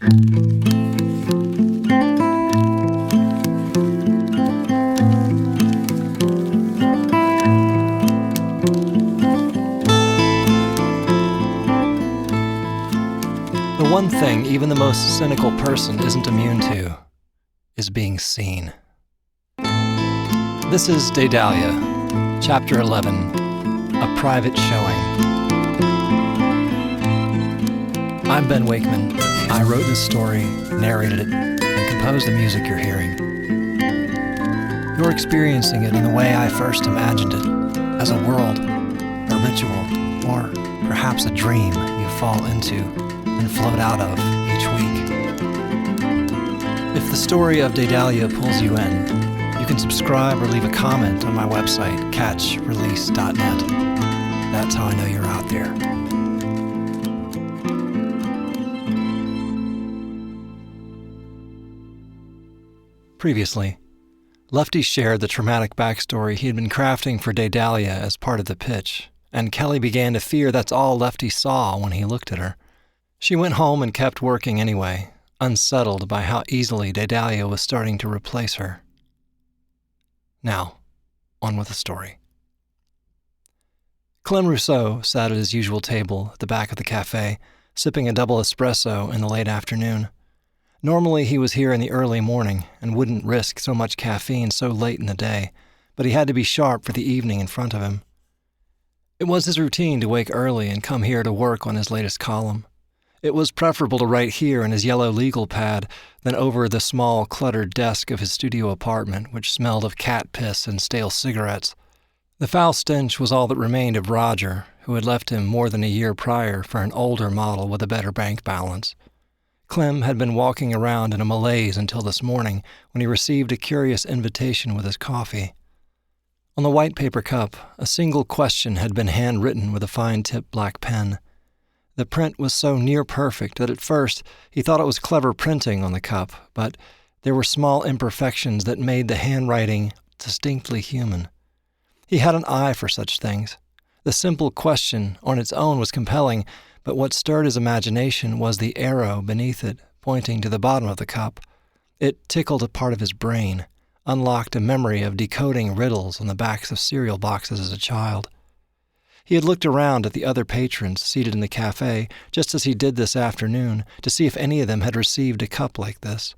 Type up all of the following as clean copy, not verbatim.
The one thing even the most cynical person isn't immune to is being seen. This is Daedalia, Chapter 11, A Private Showing. I'm Ben Wakeman. I wrote this story, narrated it, and composed the music you're hearing. You're experiencing it in the way I first imagined it, as a world, a ritual, or perhaps a dream you fall into and float out of each week. If the story of Daedalia pulls you in, you can subscribe or leave a comment on my website, catchrelease.net. That's how I know you're out there. Previously, Lefty shared the traumatic backstory he had been crafting for Daedalia as part of the pitch, and Kelly began to fear that's all Lefty saw when he looked at her. She went home and kept working anyway, unsettled by how easily Daedalia was starting to replace her. Now, on with the story. Clem Rousseau sat at his usual table at the back of the cafe, sipping a double espresso in the late afternoon. Normally he was here in the early morning and wouldn't risk so much caffeine so late in the day, but he had to be sharp for the evening in front of him. It was his routine to wake early and come here to work on his latest column. It was preferable to write here in his yellow legal pad than over the small, cluttered desk of his studio apartment, which smelled of cat piss and stale cigarettes. The foul stench was all that remained of Roger, who had left him more than a year prior for an older model with a better bank balance. Clem had been walking around in a malaise until this morning when he received a curious invitation with his coffee. On the white paper cup, a single question had been handwritten with a fine-tipped black pen. The print was so near perfect that at first he thought it was clever printing on the cup, but there were small imperfections that made the handwriting distinctly human. He had an eye for such things. The simple question on its own was compelling, but what stirred his imagination was the arrow beneath it, pointing to the bottom of the cup. It tickled a part of his brain, unlocked a memory of decoding riddles on the backs of cereal boxes as a child. He had looked around at the other patrons seated in the cafe, just as he did this afternoon, to see if any of them had received a cup like this.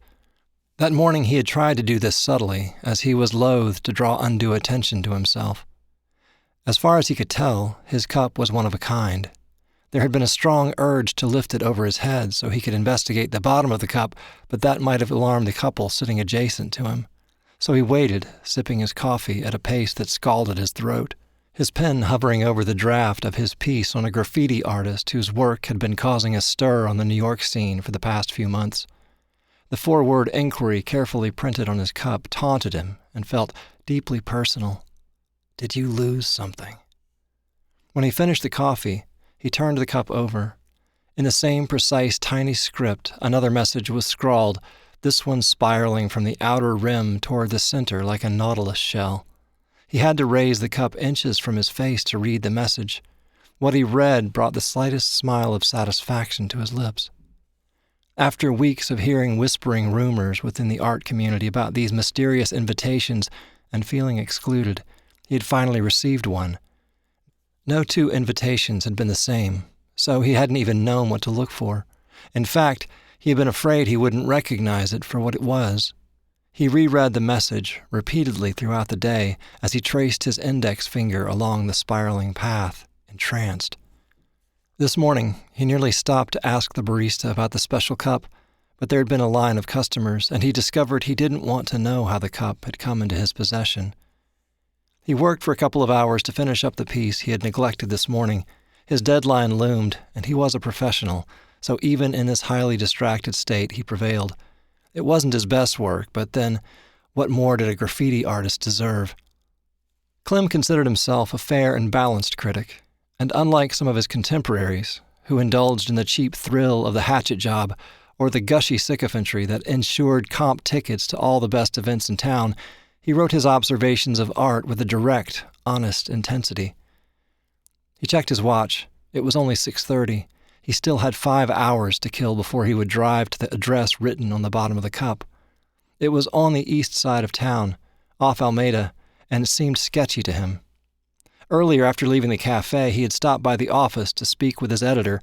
That morning he had tried to do this subtly, as he was loath to draw undue attention to himself. As far as he could tell, his cup was one of a kind. There had been a strong urge to lift it over his head so he could investigate the bottom of the cup, but that might have alarmed the couple sitting adjacent to him. So he waited, sipping his coffee at a pace that scalded his throat, his pen hovering over the draft of his piece on a graffiti artist whose work had been causing a stir on the New York scene for the past few months. The four-word inquiry carefully printed on his cup taunted him and felt deeply personal. Did you lose something? When he finished the coffee, he turned the cup over. In the same precise tiny script, another message was scrawled, this one spiraling from the outer rim toward the center like a nautilus shell. He had to raise the cup inches from his face to read the message. What he read brought the slightest smile of satisfaction to his lips. After weeks of hearing whispering rumors within the art community about these mysterious invitations and feeling excluded, he had finally received one. No two invitations had been the same, so he hadn't even known what to look for. In fact, he had been afraid he wouldn't recognize it for what it was. He reread the message repeatedly throughout the day as he traced his index finger along the spiraling path, entranced. This morning, he nearly stopped to ask the barista about the special cup, but there had been a line of customers, and he discovered he didn't want to know how the cup had come into his possession. He worked for a couple of hours to finish up the piece he had neglected this morning. His deadline loomed, and he was a professional, so even in this highly distracted state, he prevailed. It wasn't his best work, but then, what more did a graffiti artist deserve? Clem considered himself a fair and balanced critic, and unlike some of his contemporaries, who indulged in the cheap thrill of the hatchet job or the gushy sycophantry that ensured comp tickets to all the best events in town, he wrote his observations of art with a direct, honest intensity. He checked his watch. It was only 6:30. He still had 5 hours to kill before he would drive to the address written on the bottom of the cup. It was on the east side of town, off Alameda, and it seemed sketchy to him. Earlier, after leaving the cafe, he had stopped by the office to speak with his editor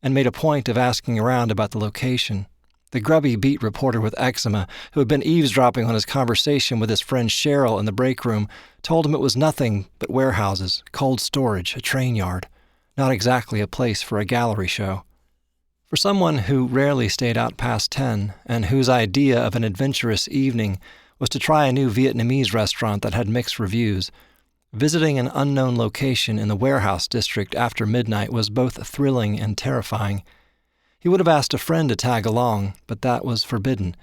and made a point of asking around about the location. The grubby beat reporter with eczema, who had been eavesdropping on his conversation with his friend Cheryl in the break room, told him it was nothing but warehouses, cold storage, a train yard. Not exactly a place for a gallery show. For someone who rarely stayed out past 10, and whose idea of an adventurous evening was to try a new Vietnamese restaurant that had mixed reviews, visiting an unknown location in the warehouse district after midnight was both thrilling and terrifying. He would have asked a friend to tag along, but that was forbidden.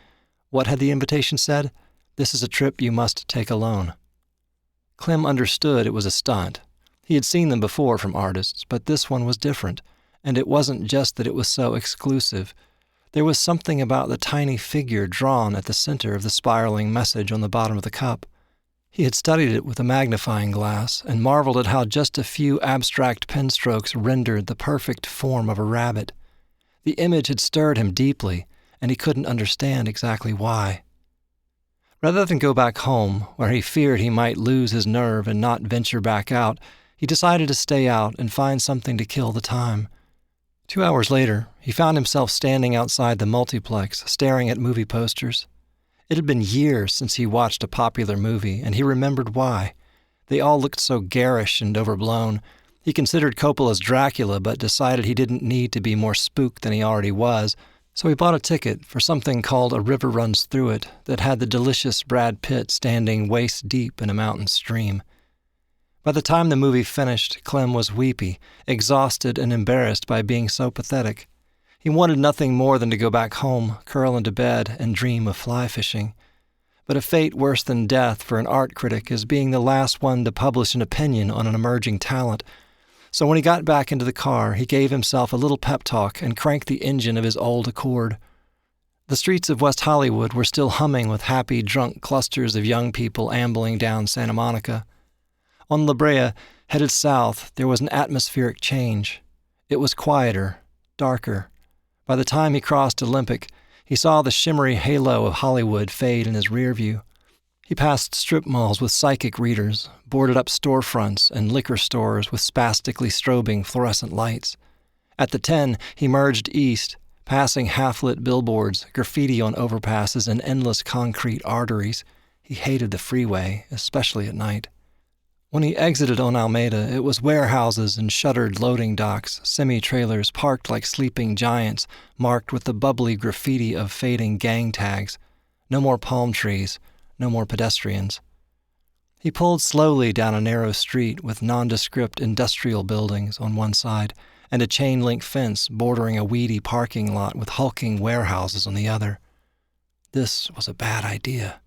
What had the invitation said? This is a trip you must take alone. Clem understood it was a stunt. He had seen them before from artists, but this one was different, and it wasn't just that it was so exclusive. There was something about the tiny figure drawn at the center of the spiraling message on the bottom of the cup. He had studied it with a magnifying glass and marveled at how just a few abstract pen strokes rendered the perfect form of a rabbit. The image had stirred him deeply, and he couldn't understand exactly why. Rather than go back home, where he feared he might lose his nerve and not venture back out, he decided to stay out and find something to kill the time. 2 hours later, he found himself standing outside the multiplex, staring at movie posters. It had been years since he watched a popular movie, and he remembered why. They all looked so garish and overblown. He considered Coppola's Dracula, but decided he didn't need to be more spooked than he already was, so he bought a ticket for something called A River Runs Through It that had the delicious Brad Pitt standing waist-deep in a mountain stream. By the time the movie finished, Clem was weepy, exhausted and embarrassed by being so pathetic. He wanted nothing more than to go back home, curl into bed, and dream of fly fishing. But a fate worse than death for an art critic is being the last one to publish an opinion on an emerging talent. So when he got back into the car, he gave himself a little pep talk and cranked the engine of his old Accord. The streets of West Hollywood were still humming with happy, drunk clusters of young people ambling down Santa Monica. On La Brea, headed south, there was an atmospheric change. It was quieter, darker. By the time he crossed Olympic, he saw the shimmery halo of Hollywood fade in his rear view. He passed strip malls with psychic readers, boarded-up storefronts, and liquor stores with spastically strobing fluorescent lights. At the 10, he merged east, passing half-lit billboards, graffiti on overpasses, and endless concrete arteries. He hated the freeway, especially at night. When he exited on Alameda, it was warehouses and shuttered loading docks, semi-trailers parked like sleeping giants, marked with the bubbly graffiti of fading gang tags. No more palm trees, no more pedestrians. He pulled slowly down a narrow street with nondescript industrial buildings on one side and a chain-link fence bordering a weedy parking lot with hulking warehouses on the other. This was a bad idea.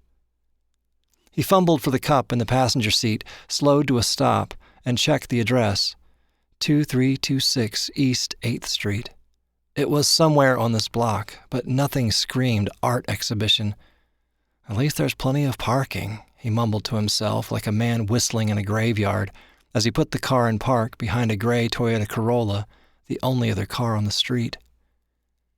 He fumbled for the cup in the passenger seat, slowed to a stop, and checked the address. 2326 East 8th Street. It was somewhere on this block, but nothing screamed art exhibition. At least there's plenty of parking, he mumbled to himself like a man whistling in a graveyard as he put the car in park behind a gray Toyota Corolla, the only other car on the street.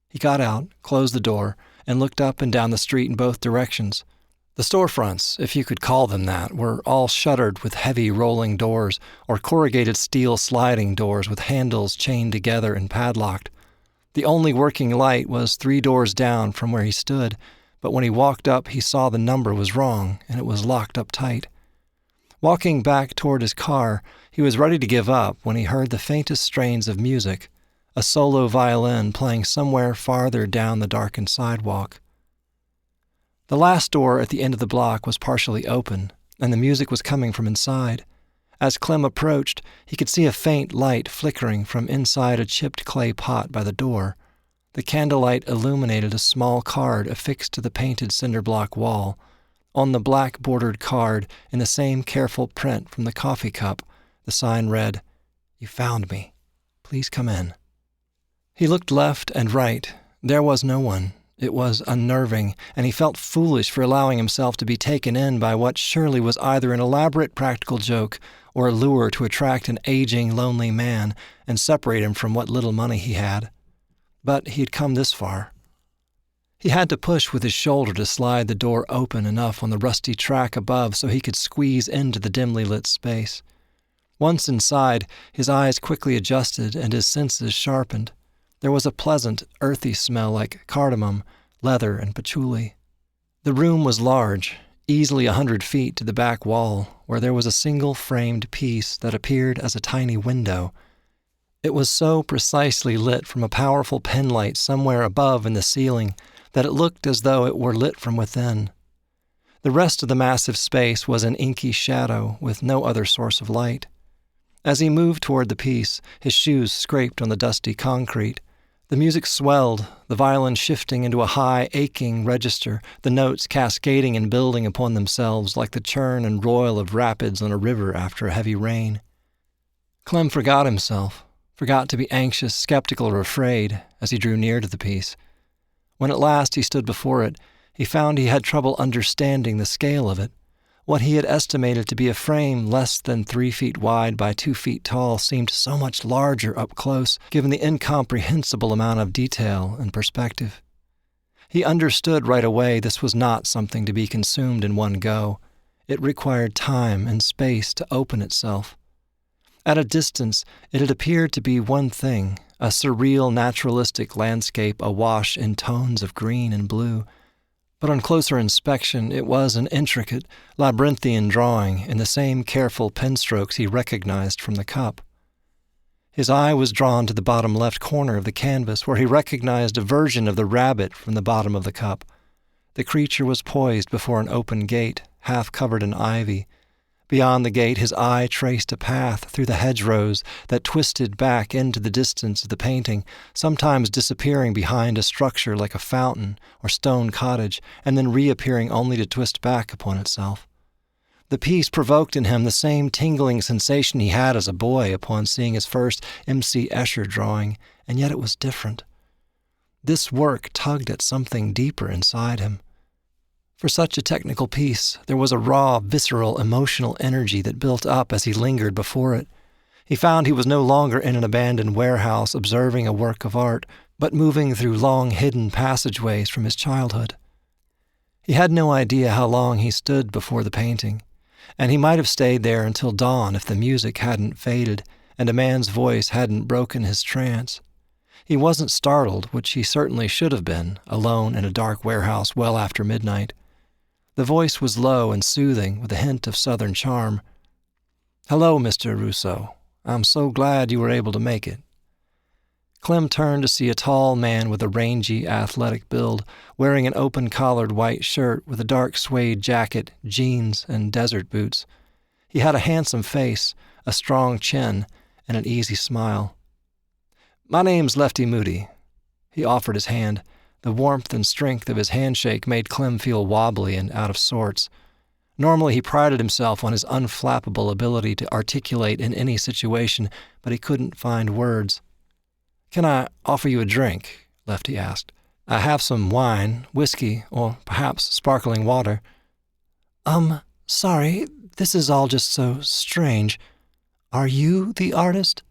He got out, closed the door, and looked up and down the street in both directions. The storefronts, if you could call them that, were all shuttered with heavy rolling doors or corrugated steel sliding doors with handles chained together and padlocked. The only working light was 3 doors down from where he stood, but when he walked up he saw the number was wrong and it was locked up tight. Walking back toward his car, he was ready to give up when he heard the faintest strains of music, a solo violin playing somewhere farther down the darkened sidewalk. The last door at the end of the block was partially open, and the music was coming from inside. As Clem approached, he could see a faint light flickering from inside a chipped clay pot by the door. The candlelight illuminated a small card affixed to the painted cinder block wall. On the black-bordered card, in the same careful print from the coffee cup, the sign read, "You found me. Please come in." He looked left and right. There was no one. It was unnerving, and he felt foolish for allowing himself to be taken in by what surely was either an elaborate practical joke or a lure to attract an aging, lonely man and separate him from what little money he had. But he had come this far. He had to push with his shoulder to slide the door open enough on the rusty track above so he could squeeze into the dimly lit space. Once inside, his eyes quickly adjusted and his senses sharpened. There was a pleasant, earthy smell like cardamom, leather, and patchouli. The room was large, easily 100 feet to the back wall, where there was a single framed piece that appeared as a tiny window. It was so precisely lit from a powerful penlight somewhere above in the ceiling that it looked as though it were lit from within. The rest of the massive space was an inky shadow with no other source of light. As he moved toward the piece, his shoes scraped on the dusty concrete. The music swelled, the violin shifting into a high, aching register, the notes cascading and building upon themselves like the churn and roil of rapids on a river after a heavy rain. Clem forgot himself, forgot to be anxious, skeptical, or afraid as he drew near to the piece. When at last he stood before it, he found he had trouble understanding the scale of it. What he had estimated to be a frame less than 3 feet wide by 2 feet tall seemed so much larger up close, given the incomprehensible amount of detail and perspective. He understood right away this was not something to be consumed in one go. It required time and space to open itself. At a distance, it had appeared to be one thing, a surreal naturalistic landscape awash in tones of green and blue. But on closer inspection, it was an intricate, labyrinthian drawing in the same careful pen strokes he recognized from the cup. His eye was drawn to the bottom left corner of the canvas, where he recognized a version of the rabbit from the bottom of the cup. The creature was poised before an open gate, half covered in ivy. Beyond the gate, his eye traced a path through the hedgerows that twisted back into the distance of the painting, sometimes disappearing behind a structure like a fountain or stone cottage, and then reappearing only to twist back upon itself. The piece provoked in him the same tingling sensation he had as a boy upon seeing his first M.C. Escher drawing, and yet it was different. This work tugged at something deeper inside him. For such a technical piece, there was a raw, visceral, emotional energy that built up as he lingered before it. He found he was no longer in an abandoned warehouse observing a work of art, but moving through long hidden passageways from his childhood. He had no idea how long he stood before the painting, and he might have stayed there until dawn if the music hadn't faded and a man's voice hadn't broken his trance. He wasn't startled, which he certainly should have been, alone in a dark warehouse well after midnight. The voice was low and soothing, with a hint of southern charm. "Hello, Mr. Rousseau. I'm so glad you were able to make it." Clem turned to see a tall man with a rangy, athletic build, wearing an open-collared white shirt with a dark suede jacket, jeans, and desert boots. He had a handsome face, a strong chin, and an easy smile. "My name's Lefty Moody." He offered his hand. The warmth and strength of his handshake made Clem feel wobbly and out of sorts. Normally he prided himself on his unflappable ability to articulate in any situation, but he couldn't find words. "Can I offer you a drink?" Lefty asked. "I have some wine, whiskey, or perhaps sparkling water." Sorry, this is all just so strange. Are you the artist?"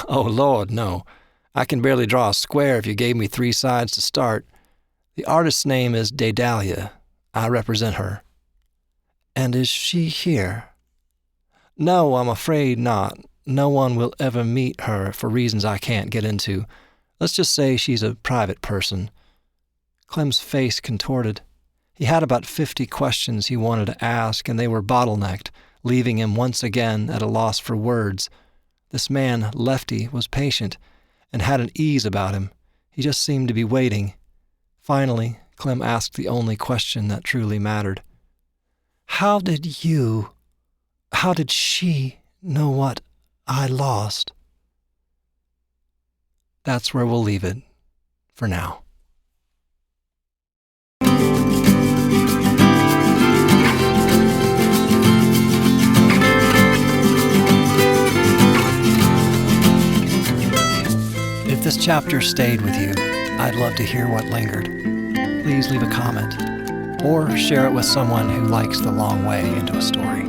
"Oh, Lord, no. I can barely draw a square if you gave me 3 sides to start. The artist's name is Daedalia. I represent her." "And is she here?" "No, I'm afraid not. No one will ever meet her for reasons I can't get into. Let's just say she's a private person." Clem's face contorted. He had about 50 questions he wanted to ask, and they were bottlenecked, leaving him once again at a loss for words. This man, Lefty, was patient and had an ease about him. He just seemed to be waiting. Finally, Clem asked the only question that truly mattered. How did she know what I lost?" That's where we'll leave it, for now. If this chapter stayed with you, I'd love to hear what lingered. Please leave a comment, or share it with someone who likes the long way into a story.